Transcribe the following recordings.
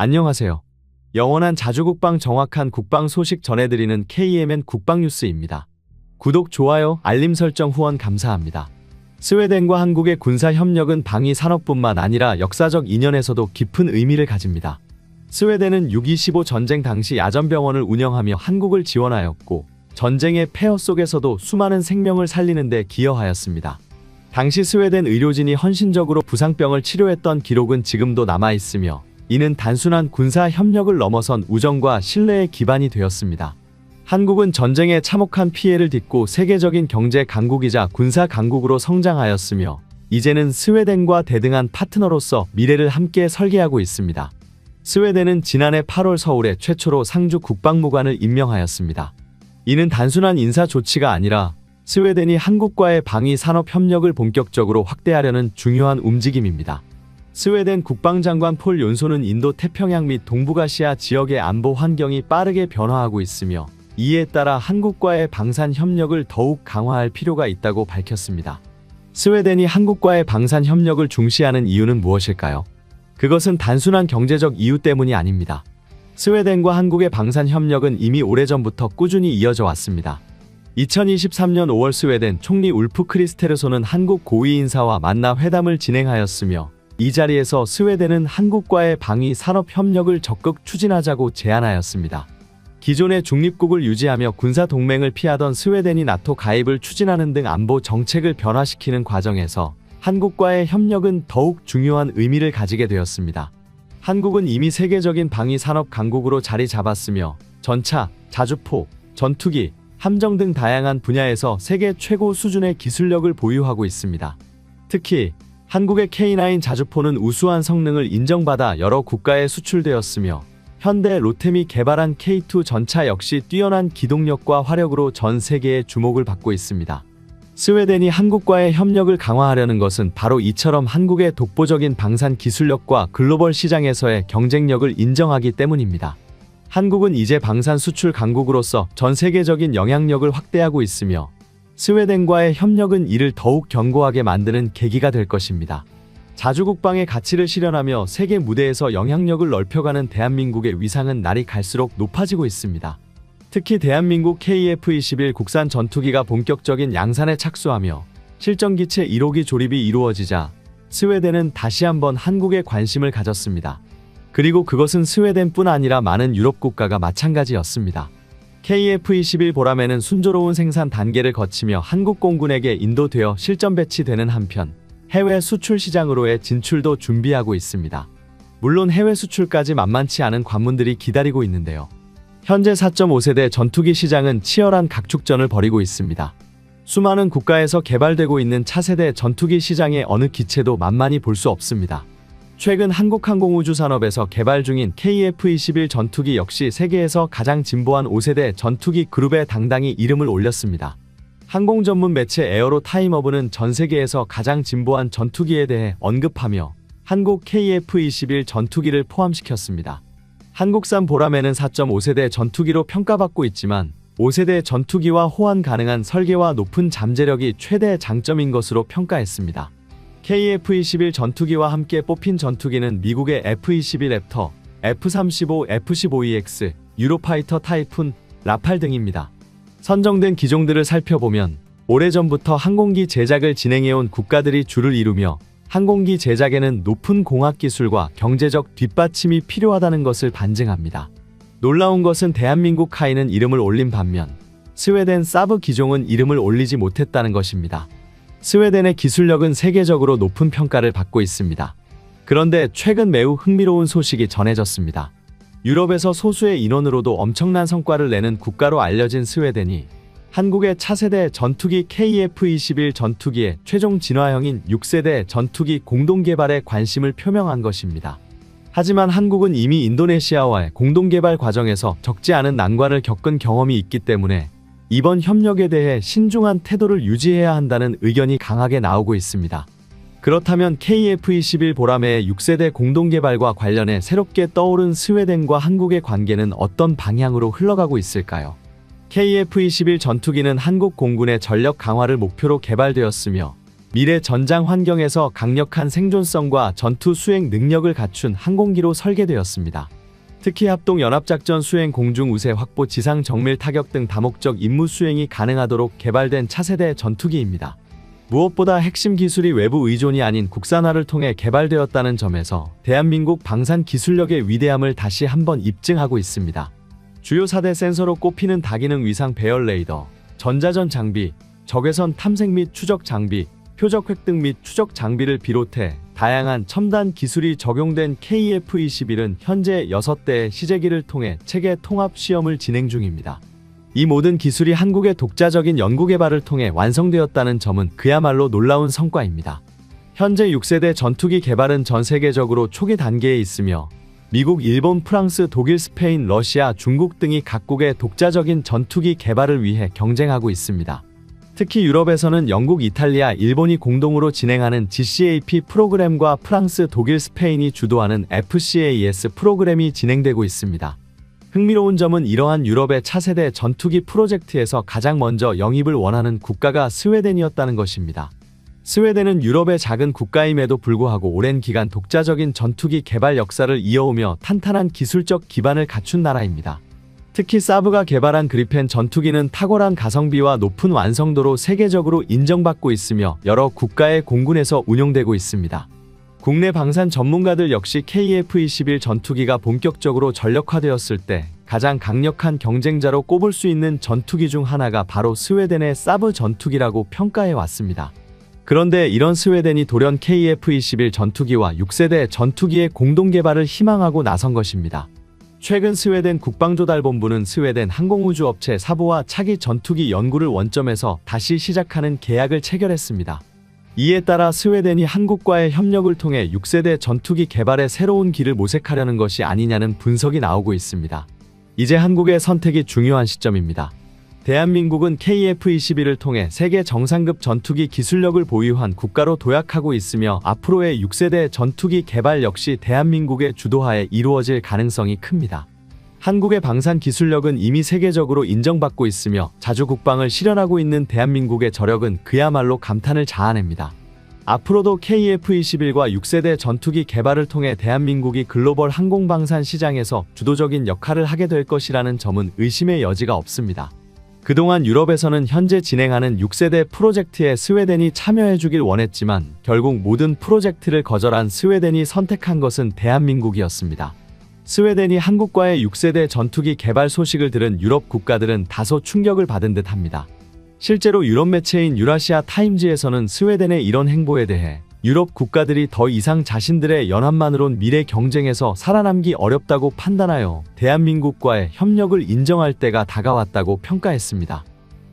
안녕하세요. 영원한 자주국방 정확한 국방 소식 전해드리는 KMN 국방뉴스입니다. 구독, 좋아요, 알림 설정 후원 감사합니다. 스웨덴과 한국의 군사 협력은 방위 산업뿐만 아니라 역사적 인연에서도 깊은 의미를 가집니다. 스웨덴은 6.25 전쟁 당시 야전병원을 운영하며 한국을 지원하였고, 전쟁의 폐허 속에서도 수많은 생명을 살리는 데 기여하였습니다. 당시 스웨덴 의료진이 헌신적으로 부상병을 치료했던 기록은 지금도 남아있으며, 이는 단순한 군사 협력을 넘어선 우정과 신뢰의 기반이 되었습니다. 한국은 전쟁에 참혹한 피해를 딛고 세계적인 경제 강국이자 군사 강국으로 성장하였으며, 이제는 스웨덴과 대등한 파트너로서 미래를 함께 설계하고 있습니다. 스웨덴은 지난해 8월 서울에 최초로 상주 국방무관을 임명하였습니다. 이는 단순한 인사 조치가 아니라 스웨덴이 한국과의 방위 산업 협력을 본격적으로 확대하려는 중요한 움직임입니다. 스웨덴 국방장관 폴 연소는 인도 태평양 및 동북아시아 지역의 안보 환경이 빠르게 변화하고 있으며, 이에 따라 한국과의 방산 협력을 더욱 강화할 필요가 있다고 밝혔습니다. 스웨덴이 한국과의 방산 협력을 중시하는 이유는 무엇일까요? 그것은 단순한 경제적 이유 때문이 아닙니다. 스웨덴과 한국의 방산 협력은 이미 오래전부터 꾸준히 이어져 왔습니다. 2023년 5월 스웨덴 총리 울프 크리스테르손은 한국 고위 인사와 만나 회담을 진행하였으며, 이 자리에서 스웨덴은 한국과의 방위 산업 협력을 적극 추진하자고 제안하였습니다. 기존의 중립국을 유지하며 군사 동맹을 피하던 스웨덴이 나토 가입을 추진하는 등 안보 정책을 변화시키는 과정에서 한국과의 협력은 더욱 중요한 의미를 가지게 되었습니다. 한국은 이미 세계적인 방위 산업 강국으로 자리 잡았으며, 전차, 자주포, 전투기, 함정 등 다양한 분야에서 세계 최고 수준의 기술력을 보유하고 있습니다. 특히 한국의 K9 자주포는 우수한 성능을 인정받아 여러 국가에 수출되었으며, 현대 로템이 개발한 K2 전차 역시 뛰어난 기동력과 화력으로 전 세계의 주목을 받고 있습니다. 스웨덴이 한국과의 협력을 강화하려는 것은 바로 이처럼 한국의 독보적인 방산 기술력과 글로벌 시장에서의 경쟁력을 인정하기 때문입니다. 한국은 이제 방산 수출 강국으로서 전 세계적인 영향력을 확대하고 있으며, 스웨덴과의 협력은 이를 더욱 견고하게 만드는 계기가 될 것입니다. 자주국방의 가치를 실현하며 세계 무대에서 영향력을 넓혀가는 대한민국의 위상은 날이 갈수록 높아지고 있습니다. 특히 대한민국 KF-21 국산 전투기가 본격적인 양산에 착수하며 실전기체 1호기 조립이 이루어지자 스웨덴은 다시 한번 한국에 관심을 가졌습니다. 그리고 그것은 스웨덴뿐 아니라 많은 유럽 국가가 마찬가지였습니다. KF-21 보라매는 순조로운 생산 단계를 거치며 한국 공군에게 인도되어 실전 배치되는 한편, 해외 수출 시장으로의 진출도 준비하고 있습니다. 물론 해외 수출까지 만만치 않은 관문들이 기다리고 있는데요. 현재 4.5세대 전투기 시장은 치열한 각축전을 벌이고 있습니다. 수많은 국가에서 개발되고 있는 차세대 전투기 시장의 어느 기체도 만만히 볼 수 없습니다. 최근 한국항공우주산업에서 개발 중인 KF-21 전투기 역시 세계에서 가장 진보한 5세대 전투기 그룹에 당당히 이름을 올렸습니다. 항공 전문 매체 에어로 타임어브는 전 세계에서 가장 진보한 전투기에 대해 언급하며 한국 KF-21 전투기를 포함시켰습니다. 한국산 보라매는 4.5세대 전투기로 평가받고 있지만 5세대 전투기와 호환 가능한 설계와 높은 잠재력이 최대 장점인 것으로 평가했습니다. KF-21 전투기와 함께 뽑힌 전투기는 미국의 F-21 랩터, F-35, F-15EX, 유로파이터 타이푼, 라팔 등입니다. 선정된 기종들을 살펴보면 오래전부터 항공기 제작을 진행해온 국가들이 줄을 이루며, 항공기 제작에는 높은 공학기술과 경제적 뒷받침이 필요하다는 것을 반증합니다. 놀라운 것은 대한민국 카이는 이름을 올린 반면 스웨덴 사브 기종은 이름을 올리지 못했다는 것입니다. 스웨덴의 기술력은 세계적으로 높은 평가를 받고 있습니다. 그런데 최근 매우 흥미로운 소식이 전해졌습니다. 유럽에서 소수의 인원으로도 엄청난 성과를 내는 국가로 알려진 스웨덴이 한국의 차세대 전투기 KF-21 전투기의 최종 진화형인 6세대 전투기 공동개발에 관심을 표명한 것입니다. 하지만 한국은 이미 인도네시아와의 공동개발 과정에서 적지 않은 난관을 겪은 경험이 있기 때문에 이번 협력에 대해 신중한 태도를 유지해야 한다는 의견이 강하게 나오고 있습니다. 그렇다면 KF-21 보라매의 6세대 공동개발과 관련해 새롭게 떠오른 스웨덴과 한국의 관계는 어떤 방향으로 흘러가고 있을까요? KF-21 전투기는 한국 공군의 전력 강화를 목표로 개발되었으며, 미래 전장 환경에서 강력한 생존성과 전투 수행 능력을 갖춘 항공기로 설계되었습니다. 특히 합동연합작전 수행 공중 우세 확보 지상 정밀 타격 등 다목적 임무 수행이 가능하도록 개발된 차세대 전투기입니다. 무엇보다 핵심 기술이 외부 의존이 아닌 국산화를 통해 개발되었다는 점에서 대한민국 방산 기술력의 위대함을 다시 한번 입증하고 있습니다. 주요 4대 센서로 꼽히는 다기능 위상 배열 레이더, 전자전 장비, 적외선 탐색 및 추적 장비, 표적 획득 및 추적 장비를 비롯해 다양한 첨단 기술이 적용된 KF-21은 현재 6대의 시제기를 통해 체계 통합 시험을 진행 중입니다. 이 모든 기술이 한국의 독자적인 연구개발을 통해 완성되었다는 점은 그야말로 놀라운 성과입니다. 현재 6세대 전투기 개발은 전 세계적으로 초기 단계에 있으며 미국, 일본, 프랑스, 독일, 스페인, 러시아, 중국 등이 각국의 독자적인 전투기 개발을 위해 경쟁하고 있습니다. 특히 유럽에서는 영국, 이탈리아, 일본이 공동으로 진행하는 GCAP 프로그램과 프랑스, 독일, 스페인이 주도하는 FCAS 프로그램이 진행되고 있습니다. 흥미로운 점은 이러한 유럽의 차세대 전투기 프로젝트에서 가장 먼저 영입을 원하는 국가가 스웨덴이었다는 것입니다. 스웨덴은 유럽의 작은 국가임에도 불구하고 오랜 기간 독자적인 전투기 개발 역사를 이어오며 탄탄한 기술적 기반을 갖춘 나라입니다. 특히 사브가 개발한 그리펜 전투기는 탁월한 가성비와 높은 완성도로 세계적으로 인정받고 있으며 여러 국가의 공군에서 운용되고 있습니다. 국내 방산 전문가들 역시 KF-21 전투기가 본격적으로 전력화되었을 때 가장 강력한 경쟁자로 꼽을 수 있는 전투기 중 하나가 바로 스웨덴의 사브 전투기라고 평가해 왔습니다. 그런데 이런 스웨덴이 돌연 KF-21 전투기와 6세대 전투기의 공동 개발을 희망하고 나선 것입니다. 최근 스웨덴 국방조달본부는 스웨덴 항공우주업체 사브와 차기 전투기 연구를 원점에서 다시 시작하는 계약을 체결했습니다. 이에 따라 스웨덴이 한국과의 협력을 통해 6세대 전투기 개발에 새로운 길을 모색하려는 것이 아니냐는 분석이 나오고 있습니다. 이제 한국의 선택이 중요한 시점입니다. 대한민국은 KF-21을 통해 세계 정상급 전투기 기술력을 보유한 국가로 도약하고 있으며 앞으로의 6세대 전투기 개발 역시 대한민국의 주도하에 이루어질 가능성이 큽니다. 한국의 방산 기술력은 이미 세계적으로 인정받고 있으며 자주 국방을 실현하고 있는 대한민국의 저력은 그야말로 감탄을 자아냅니다. 앞으로도 KF-21과 6세대 전투기 개발을 통해 대한민국이 글로벌 항공방산 시장에서 주도적인 역할을 하게 될 것이라는 점은 의심의 여지가 없습니다. 그동안 유럽에서는 현재 진행하는 6세대 프로젝트에 스웨덴이 참여해주길 원했지만 결국 모든 프로젝트를 거절한 스웨덴이 선택한 것은 대한민국이었습니다. 스웨덴이 한국과의 6세대 전투기 개발 소식을 들은 유럽 국가들은 다소 충격을 받은 듯합니다. 실제로 유럽 매체인 유라시아 타임즈에서는 스웨덴의 이런 행보에 대해 유럽 국가들이 더 이상 자신들의 연합만으론 미래 경쟁에서 살아남기 어렵다고 판단하여 대한민국과의 협력을 인정할 때가 다가왔다고 평가했습니다.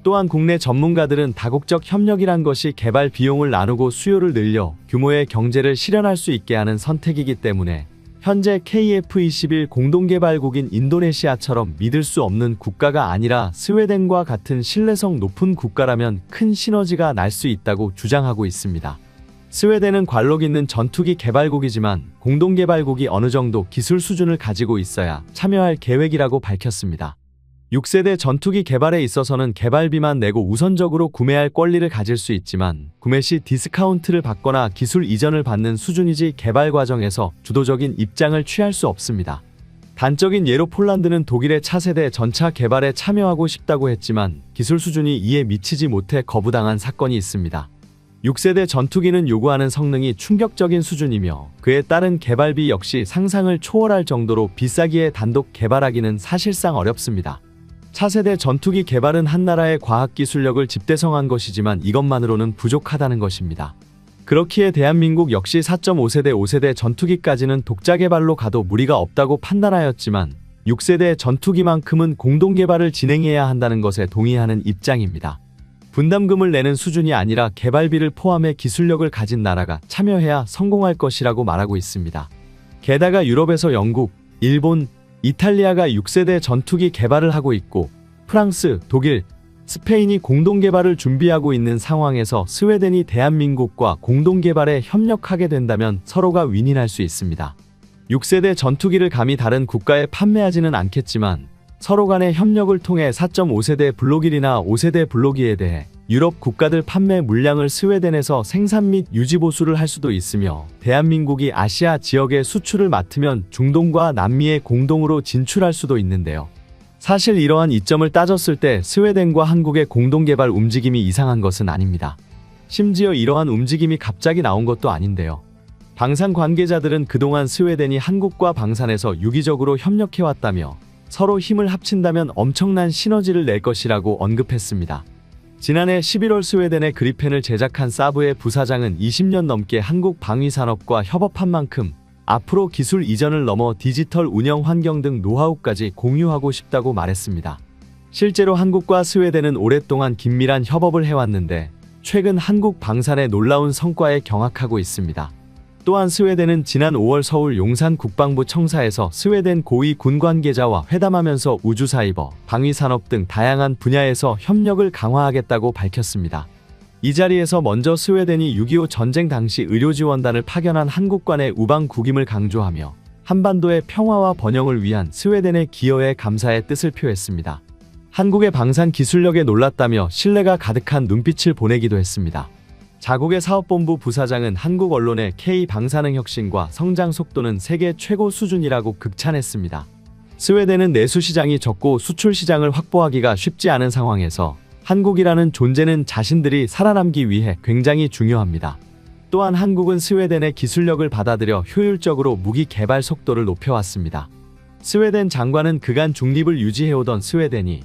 또한 국내 전문가들은 다국적 협력이란 것이 개발 비용을 나누고 수요를 늘려 규모의 경제를 실현할 수 있게 하는 선택이기 때문에 현재 KF-21 공동개발국인 인도네시아처럼 믿을 수 없는 국가가 아니라 스웨덴과 같은 신뢰성 높은 국가라면 큰 시너지가 날 수 있다고 주장하고 있습니다. 스웨덴은 관록 있는 전투기 개발국이지만 공동개발국이 어느 정도 기술 수준을 가지고 있어야 참여할 계획이라고 밝혔습니다. 6세대 전투기 개발에 있어서는 개발비만 내고 우선적으로 구매할 권리를 가질 수 있지만 구매 시 디스카운트를 받거나 기술 이전을 받는 수준이지 개발 과정에서 주도적인 입장을 취할 수 없습니다. 단적인 예로 폴란드는 독일의 차세대 전차 개발에 참여하고 싶다고 했지만 기술 수준이 이에 미치지 못해 거부당한 사건이 있습니다. 6세대 전투기는 요구하는 성능이 충격적인 수준이며 그에 따른 개발비 역시 상상을 초월할 정도로 비싸기에 단독 개발하기는 사실상 어렵습니다. 차세대 전투기 개발은 한 나라의 과학기술력을 집대성한 것이지만 이것만으로는 부족하다는 것입니다. 그렇기에 대한민국 역시 4.5세대 5세대 전투기까지는 독자 개발로 가도 무리가 없다고 판단하였지만 6세대 전투기만큼은 공동개발을 진행해야 한다는 것에 동의하는 입장입니다. 분담금을 내는 수준이 아니라 개발비를 포함해 기술력을 가진 나라가 참여해야 성공할 것이라고 말하고 있습니다. 게다가 유럽에서 영국, 일본, 이탈리아가 6세대 전투기 개발을 하고 있고 프랑스, 독일, 스페인이 공동개발을 준비하고 있는 상황에서 스웨덴이 대한민국과 공동개발에 협력하게 된다면 서로가 윈윈할 수 있습니다. 6세대 전투기를 감히 다른 국가에 판매하지는 않겠지만 서로 간의 협력을 통해 4.5세대 블록 1이나 5세대 블록 2에 대해 유럽 국가들 판매 물량을 스웨덴에서 생산 및 유지 보수를 할 수도 있으며 대한민국이 아시아 지역에 수출을 맡으면 중동과 남미에 공동으로 진출할 수도 있는데요. 사실 이러한 이점을 따졌을 때 스웨덴과 한국의 공동개발 움직임이 이상한 것은 아닙니다. 심지어 이러한 움직임이 갑자기 나온 것도 아닌데요. 방산 관계자들은 그동안 스웨덴이 한국과 방산에서 유기적으로 협력해왔다며 서로 힘을 합친다면 엄청난 시너지를 낼 것이라고 언급했습니다. 지난해 11월 스웨덴의 그리펜을 제작한 사브의 부사장은 20년 넘게 한국 방위산업과 협업한 만큼 앞으로 기술 이전을 넘어 디지털 운영 환경 등 노하우까지 공유하고 싶다고 말했습니다. 실제로 한국과 스웨덴은 오랫동안 긴밀한 협업을 해왔는데 최근 한국 방산의 놀라운 성과에 경악하고 있습니다. 또한 스웨덴은 지난 5월 서울 용산 국방부 청사에서 스웨덴 고위 군 관계자와 회담하면서 우주사이버, 방위산업 등 다양한 분야에서 협력을 강화하겠다고 밝혔습니다. 이 자리에서 먼저 스웨덴이 6.25 전쟁 당시 의료지원단을 파견한 한국관의 우방국임을 강조하며 한반도의 평화와 번영을 위한 스웨덴의 기여에 감사의 뜻을 표했습니다. 한국의 방산 기술력에 놀랐다며 신뢰가 가득한 눈빛을 보내기도 했습니다. 자국의 사업본부 부사장은 한국 언론의 K방사능 혁신과 성장 속도는 세계 최고 수준이라고 극찬했습니다. 스웨덴은 내수 시장이 적고 수출 시장을 확보하기가 쉽지 않은 상황에서 한국이라는 존재는 자신들이 살아남기 위해 굉장히 중요합니다. 또한 한국은 스웨덴의 기술력을 받아들여 효율적으로 무기 개발 속도를 높여왔습니다. 스웨덴 장관은 그간 중립을 유지해오던 스웨덴이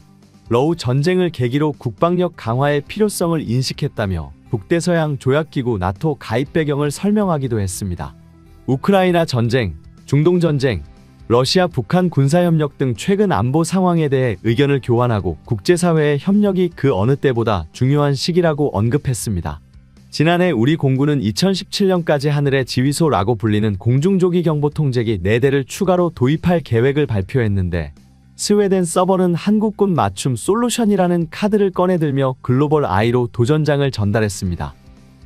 러우 전쟁을 계기로 국방력 강화의 필요성을 인식했다며 북대서양 조약기구 나토 가입 배경을 설명하기도 했습니다. 우크라이나 전쟁, 중동 전쟁, 러시아 북한 군사협력 등 최근 안보 상황에 대해 의견을 교환하고 국제사회의 협력이 그 어느 때보다 중요한 시기라고 언급했습니다. 지난해 우리 공군은 2017년까지 하늘의 지휘소라고 불리는 공중조기경보통제기 4대를 추가로 도입할 계획을 발표했는데 스웨덴 서버는 한국군 맞춤 솔루션이라는 카드를 꺼내들며 글로벌 아이로 도전장을 전달했습니다.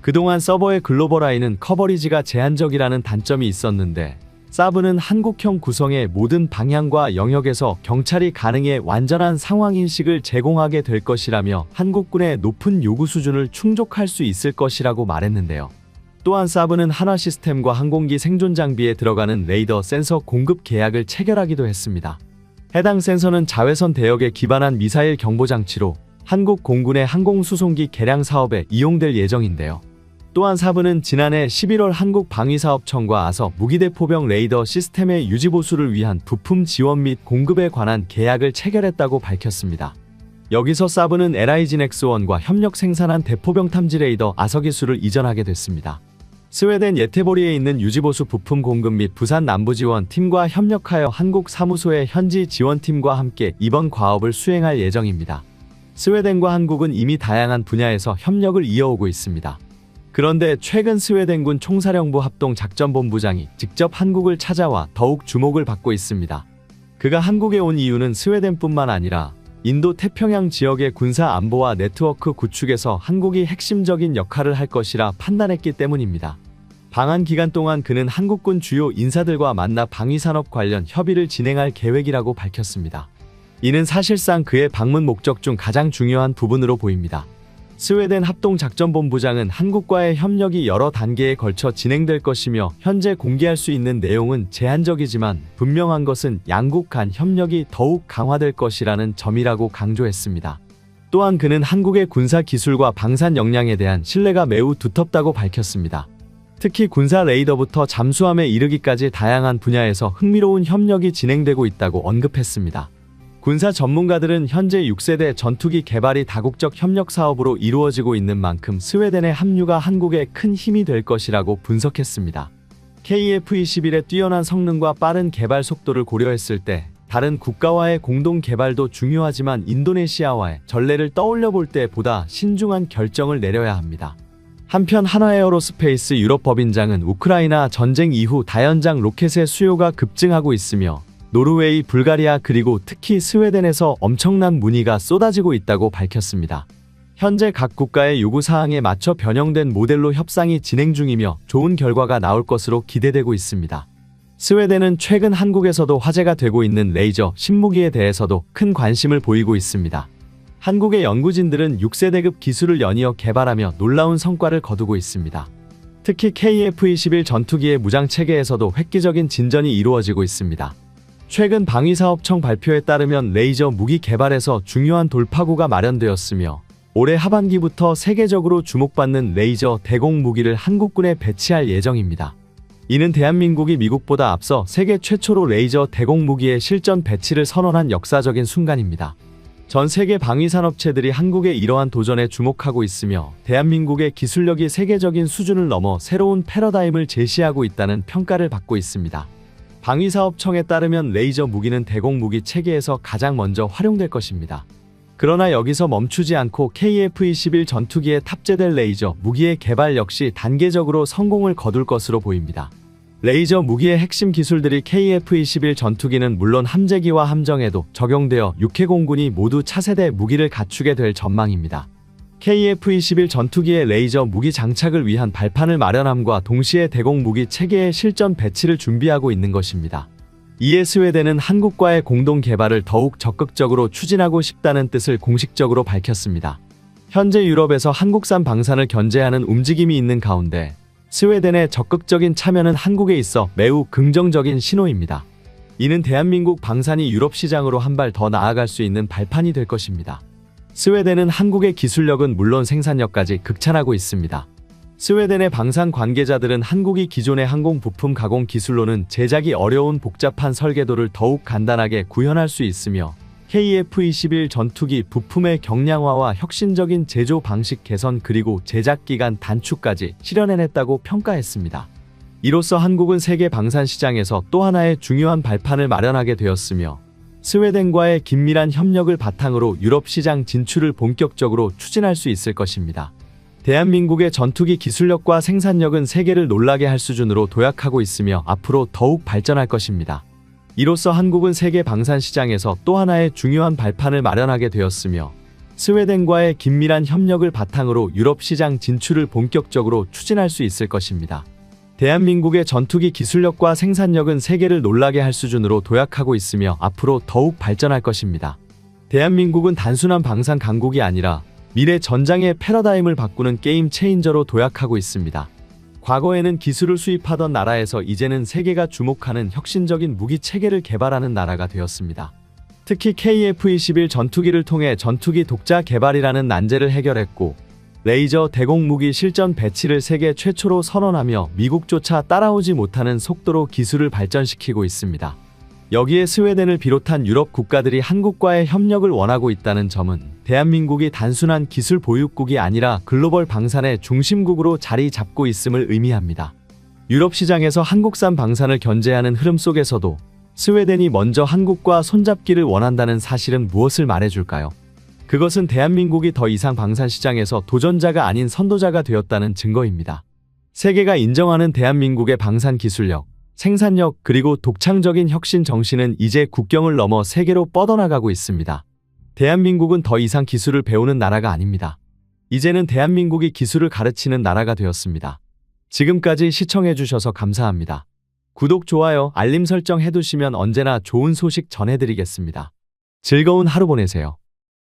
그동안 서버의 글로벌 아이는 커버리지가 제한적이라는 단점이 있었는데 사브는 한국형 구성의 모든 방향과 영역에서 경찰이 가능해 완전한 상황인식을 제공하게 될 것이라며 한국군의 높은 요구 수준을 충족할 수 있을 것이라고 말했는데요. 또한 사브는 한화 시스템과 항공기 생존 장비에 들어가는 레이더 센서 공급 계약을 체결하기도 했습니다. 해당 센서는 자외선 대역에 기반한 미사일 경보장치로 한국 공군의 항공수송기 개량 사업에 이용될 예정인데요. 또한 사브는 지난해 11월 한국방위사업청과 아서 무기대포병 레이더 시스템의 유지보수를 위한 부품 지원 및 공급에 관한 계약을 체결했다고 밝혔습니다. 여기서 사브는 LIG넥스1과 협력 생산한 대포병 탐지 레이더 아서 기술을 이전하게 됐습니다. 스웨덴 예테보리에 있는 유지보수 부품 공급 및 부산 남부지원팀과 협력하여 한국 사무소의 현지 지원팀과 함께 이번 과업을 수행할 예정입니다. 스웨덴과 한국은 이미 다양한 분야에서 협력을 이어오고 있습니다. 그런데 최근 스웨덴군 총사령부 합동작전본부장이 직접 한국을 찾아와 더욱 주목을 받고 있습니다. 그가 한국에 온 이유는 스웨덴뿐만 아니라 인도 태평양 지역의 군사 안보와 네트워크 구축에서 한국이 핵심적인 역할을 할 것이라 판단했기 때문입니다. 방한 기간 동안 그는 한국군 주요 인사들과 만나 방위산업 관련 협의를 진행할 계획이라고 밝혔습니다. 이는 사실상 그의 방문 목적 중 가장 중요한 부분으로 보입니다. 스웨덴 합동작전본부장은 한국과의 협력이 여러 단계에 걸쳐 진행될 것이며 현재 공개할 수 있는 내용은 제한적이지만 분명한 것은 양국 간 협력이 더욱 강화될 것이라는 점이라고 강조했습니다. 또한 그는 한국의 군사 기술과 방산 역량에 대한 신뢰가 매우 두텁다고 밝혔습니다. 특히 군사 레이더부터 잠수함에 이르기까지 다양한 분야에서 흥미로운 협력이 진행되고 있다고 언급했습니다. 군사 전문가들은 현재 6세대 전투기 개발이 다국적 협력 사업으로 이루어지고 있는 만큼 스웨덴의 합류가 한국에 큰 힘이 될 것이라고 분석했습니다. KF-21의 뛰어난 성능과 빠른 개발 속도를 고려했을 때 다른 국가와의 공동 개발도 중요하지만 인도네시아와의 전례를 떠올려 볼 때 보다 신중한 결정을 내려야 합니다. 한편 한화에어로스페이스 유럽 법인장은 우크라이나 전쟁 이후 다연장 로켓의 수요가 급증하고 있으며 노르웨이, 불가리아 그리고 특히 스웨덴에서 엄청난 문의가 쏟아지고 있다고 밝혔습니다. 현재 각 국가의 요구사항에 맞춰 변형된 모델로 협상이 진행 중이며 좋은 결과가 나올 것으로 기대되고 있습니다. 스웨덴은 최근 한국에서도 화제가 되고 있는 레이저 신무기에 대해서도 큰 관심을 보이고 있습니다. 한국의 연구진들은 6세대급 기술을 연이어 개발하며 놀라운 성과를 거두고 있습니다. 특히 KF-21 전투기의 무장체계에서도 획기적인 진전이 이루어지고 있습니다. 최근 방위사업청 발표에 따르면 레이저 무기 개발에서 중요한 돌파구가 마련되었으며 올해 하반기부터 세계적으로 주목받는 레이저 대공 무기를 한국군에 배치할 예정입니다. 이는 대한민국이 미국보다 앞서 세계 최초로 레이저 대공 무기의 실전 배치를 선언한 역사적인 순간입니다. 전 세계 방위산업체들이 한국의 이러한 도전에 주목하고 있으며 대한민국의 기술력이 세계적인 수준을 넘어 새로운 패러다임을 제시하고 있다는 평가를 받고 있습니다. 방위사업청에 따르면 레이저 무기는 대공 무기 체계에서 가장 먼저 활용될 것입니다. 그러나 여기서 멈추지 않고 KF-21 전투기에 탑재될 레이저 무기의 개발 역시 단계적으로 성공을 거둘 것으로 보입니다. 레이저 무기의 핵심 기술들이 KF-21 전투기는 물론 함재기와 함정에도 적용되어 육해공군이 모두 차세대 무기를 갖추게 될 전망입니다. KF-21 전투기의 레이저 무기 장착을 위한 발판을 마련함과 동시에 대공 무기 체계의 실전 배치를 준비하고 있는 것입니다. 이에 스웨덴은 한국과의 공동 개발을 더욱 적극적으로 추진하고 싶다는 뜻을 공식적으로 밝혔습니다. 현재 유럽에서 한국산 방산을 견제하는 움직임이 있는 가운데 스웨덴의 적극적인 참여는 한국에 있어 매우 긍정적인 신호입니다. 이는 대한민국 방산이 유럽 시장으로 한 발 더 나아갈 수 있는 발판이 될 것입니다. 스웨덴은 한국의 기술력은 물론 생산력까지 극찬하고 있습니다. 스웨덴의 방산 관계자들은 한국이 기존의 항공 부품 가공 기술로는 제작이 어려운 복잡한 설계도를 더욱 간단하게 구현할 수 있으며 KF-21 전투기 부품의 경량화와 혁신적인 제조 방식 개선 그리고 제작 기간 단축까지 실현해냈다고 평가했습니다. 이로써 한국은 세계 방산 시장에서 또 하나의 중요한 발판을 마련하게 되었으며 스웨덴과의 긴밀한 협력을 바탕으로 유럽 시장 진출을 본격적으로 추진할 수 있을 것입니다. 대한민국의 전투기 기술력과 생산력은 세계를 놀라게 할 수준으로 도약하고 있으며 앞으로 더욱 발전할 것입니다. 이로써 한국은 세계 방산 시장에서 또 하나의 중요한 발판을 마련하게 되었으며 스웨덴과의 긴밀한 협력을 바탕으로 유럽 시장 진출을 본격적으로 추진할 수 있을 것입니다. 대한민국의 전투기 기술력과 생산력은 세계를 놀라게 할 수준으로 도약하고 있으며 앞으로 더욱 발전할 것입니다. 대한민국은 단순한 방산 강국이 아니라 미래 전장의 패러다임을 바꾸는 게임 체인저로 도약하고 있습니다. 과거에는 기술을 수입하던 나라에서 이제는 세계가 주목하는 혁신적인 무기 체계를 개발하는 나라가 되었습니다. 특히 KF-21 전투기를 통해 전투기 독자 개발이라는 난제를 해결했고 레이저 대공 무기 실전 배치를 세계 최초로 선언하며 미국조차 따라오지 못하는 속도로 기술을 발전시키고 있습니다. 여기에 스웨덴을 비롯한 유럽 국가들이 한국과의 협력을 원하고 있다는 점은 대한민국이 단순한 기술 보유국이 아니라 글로벌 방산의 중심국으로 자리 잡고 있음을 의미합니다. 유럽 시장에서 한국산 방산을 견제하는 흐름 속에서도 스웨덴이 먼저 한국과 손잡기를 원한다는 사실은 무엇을 말해줄까요? 그것은 대한민국이 더 이상 방산 시장에서 도전자가 아닌 선도자가 되었다는 증거입니다. 세계가 인정하는 대한민국의 방산 기술력, 생산력 그리고 독창적인 혁신 정신은 이제 국경을 넘어 세계로 뻗어나가고 있습니다. 대한민국은 더 이상 기술을 배우는 나라가 아닙니다. 이제는 대한민국이 기술을 가르치는 나라가 되었습니다. 지금까지 시청해주셔서 감사합니다. 구독, 좋아요, 알림 설정 해두시면 언제나 좋은 소식 전해드리겠습니다. 즐거운 하루 보내세요.